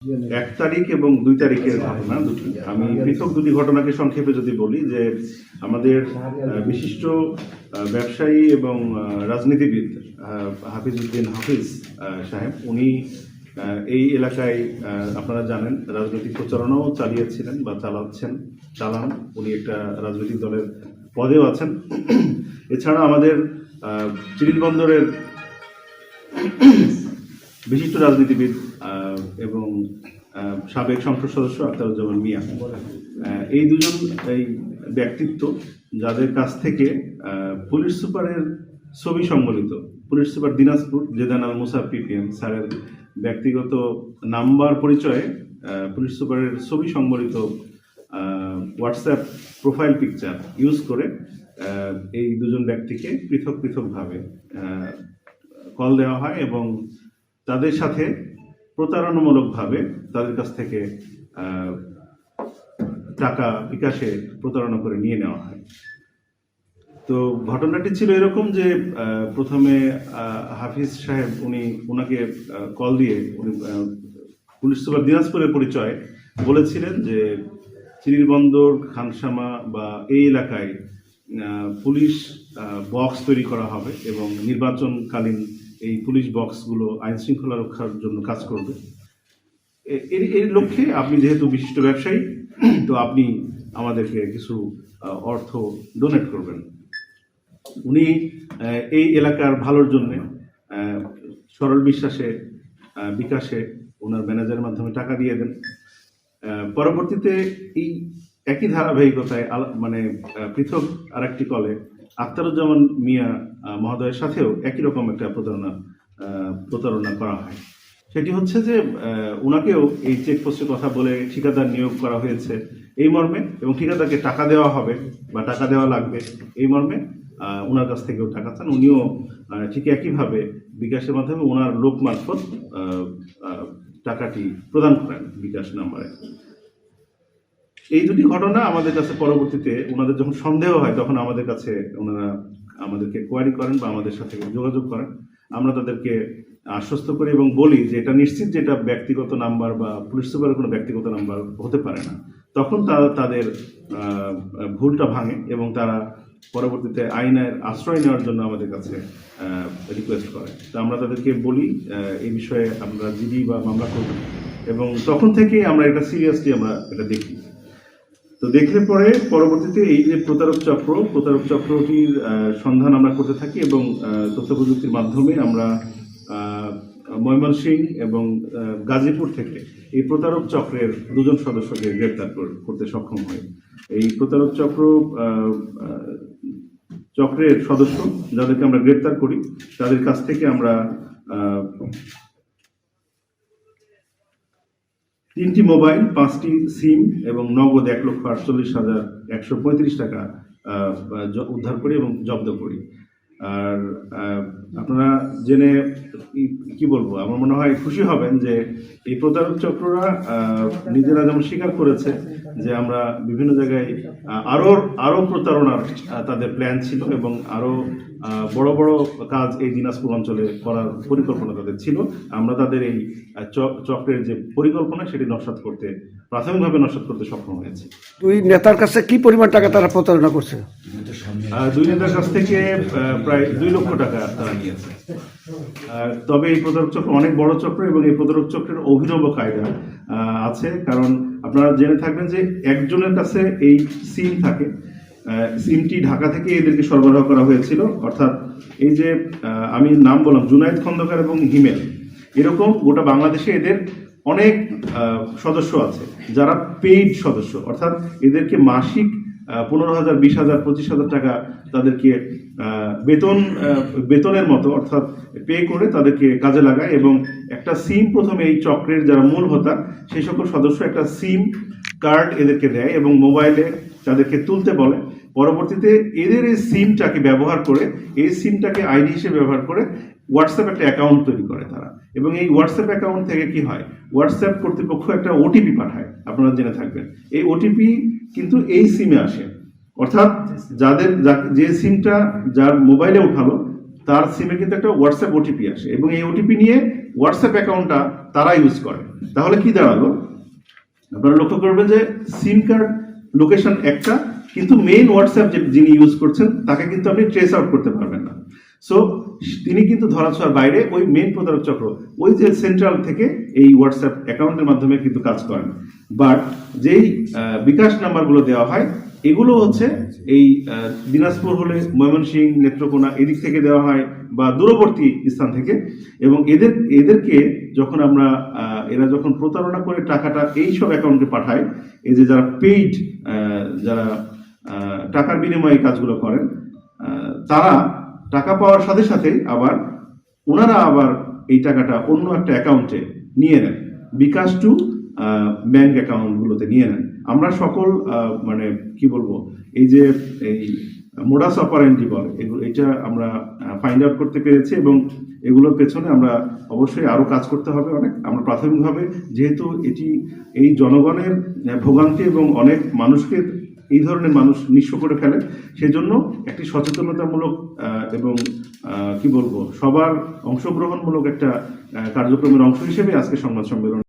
1 তারিখ এবং 2 তারিখের ঘটনা দুটি। আমি পৃথক দুটি ঘটনাকে সংক্ষেপে যদি বলি যে আমাদের বিশিষ্ট ব্যবসায়ী এবং রাজনীতিবিদ হাফিজউদ্দিন হাফিজ সাহেব, উনি এই এলাকায় আপনারা জানেন রাজনৈতিক প্রচারণাও চালিয়েছিলেন বা চালান। উনি একটা রাজনৈতিক দলের পদেও আছেন। এছাড়া আমাদের চিরিলবন্দরের বিশিষ্ট রাজনীতিবিদ এবং সাবেক সংসদ সদস্য আখতারুজ্জামান মিয়া, এই দুজন এই ব্যক্তিত্ব যাদের কাছ থেকে পুলিশ সুপারের ছবি সংবলিত, পুলিশ সুপার দিনাজপুর জেদান আল মুসাব পিপিএম স্যারের ব্যক্তিগত নাম্বার পরিচয়ে পুলিশ সুপারের ছবি সংবলিত হোয়াটসঅ্যাপ প্রোফাইল পিকচার ইউজ করে এই দুজন ব্যক্তিকে পৃথকভাবে কল দেওয়া হয় এবং তাদের সাথে প্রতারণামূলকভাবে তাদের কাছ থেকে টাকা বিকাশে প্রতারণা করে নিয়ে নেওয়া হয়। তো ঘটনাটি ছিল এরকম যে প্রথমে হাফিজ সাহেব ওনাকে কল দিয়ে উনি পুলিশ সুপার দিনাজপুরের পরিচয় বলেছিলেন যে চিরিলবন্দর খানসামা বা এই এলাকায় পুলিশ বক্স তৈরি করা হবে এবং নির্বাচনকালীন এই পুলিশ বক্সগুলো আইন শৃঙ্খলা রক্ষার জন্য কাজ করবে। এর লক্ষ্যে আপনি যেহেতু বিশিষ্ট ব্যবসায়ী, তো আপনি আমাদেরকে কিছু অর্থ ডোনেট করবেন। উনি এই এলাকার ভালোর জন্যে সরল বিশ্বাসে বিকাশে ওনার ম্যানেজারের মাধ্যমে টাকা দিয়ে দেন। পরবর্তীতে এই একই ধারাবাহিকতায় পৃথক আরেকটি কলে আখতারুজ্জামান মিয়া মহোদয়ের সাথেও একই রকম একটা প্রতারণা করা হয়। সেটি হচ্ছে যে ওনাকেও এই চেকপোস্টের কথা বলে ঠিকাদার নিয়োগ করা হয়েছে এই মর্মে, এবং ঠিকাদারকে টাকা দেওয়া হবে বা টাকা দেওয়া লাগবে এই মর্মে ওনার কাছ থেকেও টাকা চান। উনিও ঠিক একইভাবে বিকাশের মাধ্যমে ওনার লোক মারফত টাকাটি প্রদান করেন বিকাশ নাম্বারে। এই দুটি ঘটনা আমাদের কাছে পরবর্তীতে ওনাদের যখন সন্দেহ হয় তখন ওনারা আমাদেরকে কোয়ারি করেন বা আমাদের সাথে যোগাযোগ করেন। আমরা তাদেরকে আশ্বস্ত করি এবং বলি যে এটা নিশ্চিত যে এটা ব্যক্তিগত নাম্বার বা পুলিশ সুপারের কোনো ব্যক্তিগত নাম্বার হতে পারে না। তখন তাদের ভুলটা ভাঙে এবং তারা পরবর্তীতে আইনের আশ্রয় নেওয়ার জন্য আমাদের কাছে রিকোয়েস্ট করে। তো আমরা তাদেরকে বলি এই বিষয়ে আমরা জিডি বা মামলা করব, এবং তখন থেকেই আমরা এটা সিরিয়াসলি এটা দেখি। তো দেখলে পরে পরবর্তীতে এই যে প্রতারক চক্রটির সন্ধান আমরা করতে থাকি এবং তথ্য প্রযুক্তির মাধ্যমে আমরা ময়মনসিংহ এবং গাজীপুর থেকে এই প্রতারক চক্রের 2 জন সদস্যকে গ্রেপ্তার করতে সক্ষম হয়। এই প্রতারক চক্রের সদস্য যাদেরকে আমরা গ্রেপ্তার করি তাদের কাছ থেকে আমরা 3টি মোবাইল, 5টি সিম এবং নগদ 1,48,135 টাকা উদ্ধার করি এবং জব্দ করি। আর আপনারা জেনে কি বলবো, আমার মনে হয় খুশি হবেন যে এই প্রতারক চক্ররা নিজেরা যেমন স্বীকার করেছে যে আমরা বিভিন্ন জায়গায় আরো প্রতারণার তাদের প্ল্যান ছিল এবং আরো বড় বড় কাজ এই দিনাজপুর অঞ্চলে করার পরিকল্পনা তাদের ছিল। আমরা তাদের এই চক্রের যে পরিকল্পনা সেটি প্রাথমিকভাবে নস্যাৎ করতে সক্ষম হয়েছে। 2 নেতার কাছে কি পরিমাণ টাকা তারা প্রতারণা করছে? 2 নেতার কাছ থেকে প্রায় 2 লক্ষ টাকা তারা নিয়েছে। তবে এই প্রতারক চক্র অনেক বড় চক্র এবং এই প্রতারক চক্রের অভিনব কায়দা আছে। কারণ আপনারা জেনে থাকবেন যে একজনের কাছে এই সিম থাকে, সিমটি ঢাকা থেকে এদেরকে সরবরাহ করা হয়েছিল। অর্থাৎ এই যে আমি নাম বললাম জুনায়েদ খন্দকার এবং হিমেল, এরকম গোটা বাংলাদেশে এদের অনেক সদস্য আছে যারা পেইড সদস্য, অর্থাৎ এদেরকে মাসিক 15,000, 20,000, 25,000 টাকা তাদেরকে বেতনের মতো অর্থাৎ পে করে তাদেরকে কাজে লাগায়। এবং একটা সিম প্রথমে এই চক্রের যারা মূল হোতা সেই সকল সদস্য একটা সিম কার্ড এদেরকে দেয় এবং মোবাইলে তাদেরকে তুলতে বলে। পরবর্তীতে এদের এই সিমটাকে ব্যবহার করে এই সিমটাকে আইডি হিসেবে ব্যবহার করে হোয়াটসঅ্যাপ একটা অ্যাকাউন্ট তৈরি করে তারা, এবং এই হোয়াটসঅ্যাপ অ্যাকাউন্ট থেকে কি হয়, হোয়াটসঅ্যাপ কর্তৃপক্ষ একটা ওটিপি পাঠায়, আপনারা জেনে থাকবেন। এই ওটিপি কিন্তু এই সিমে আসে, অর্থাৎ যে সিমটা যার মোবাইলে উঠালো তার সিমে কিন্তু একটা হোয়াটসঅ্যাপ ওটিপি আসে এবং এই ওটিপি নিয়ে হোয়াটসঅ্যাপ অ্যাকাউন্টটা তারা ইউজ করে। তাহলে কি দাঁড়ালো, আপনারা লক্ষ্য করবেন যে সিম কার্ড লোকেশন একটা, কিন্তু মেইন হোয়াটসঅ্যাপ যিনি ইউজ করছেন তাকে কিন্তু আপনি ট্রেস আউট করতে পারবেন না। সো তিনি কিন্তু ধরাছোঁয়ার বাইরে, ওই মেইন প্রতারক চক্র ওই যে সেন্ট্রাল থেকে এই হোয়াটসঅ্যাপ অ্যাকাউন্টের মাধ্যমে কিন্তু কাজ করেন। বাট যেই বিকাশ নাম্বারগুলো দেওয়া হয় এগুলো হচ্ছে এই দিনাজপুর হলে ময়মনসিংহ, নেত্রকোনা এদিক থেকে দেওয়া হয় বা দূরবর্তী স্থান থেকে, এবং এদেরকে যখন আমরা এরা যখন প্রতারণা করে টাকাটা এই সব অ্যাকাউন্টে পাঠায়, এই যে যারা পেইড, যারা টাকার বিনিময়ে এই কাজগুলো করেন, তারা টাকা পাওয়ার সাথে সাথে আবার ওনারা আবার এই টাকাটা অন্য একটা অ্যাকাউন্টে নিয়ে নেন, বিকাশ টু ব্যাংক অ্যাকাউন্টগুলোতে নিয়ে নেন। আমরা সকল মানে কি বলবো, এই যে এই মোডাস অপারেন্ডি বলে এগুলো, এটা আমরা ফাইন্ড আউট করতে পেরেছি, এবং এগুলোর পেছনে আমরা অবশ্যই আরও কাজ করতে হবে অনেক। আমরা প্রাথমিকভাবে, যেহেতু এটি এই জনগণের ভোগান্তি এবং অনেক মানুষকে এই ধরনের মানুষ নিঃস্ব করে ফেলে, সেজন্য একটি সচেতনতামূলক এবং কি বলবো সবার অংশগ্রহণমূলক একটা কার্যক্রমের অংশ হিসেবে আজকে সংবাদ সম্মেলন।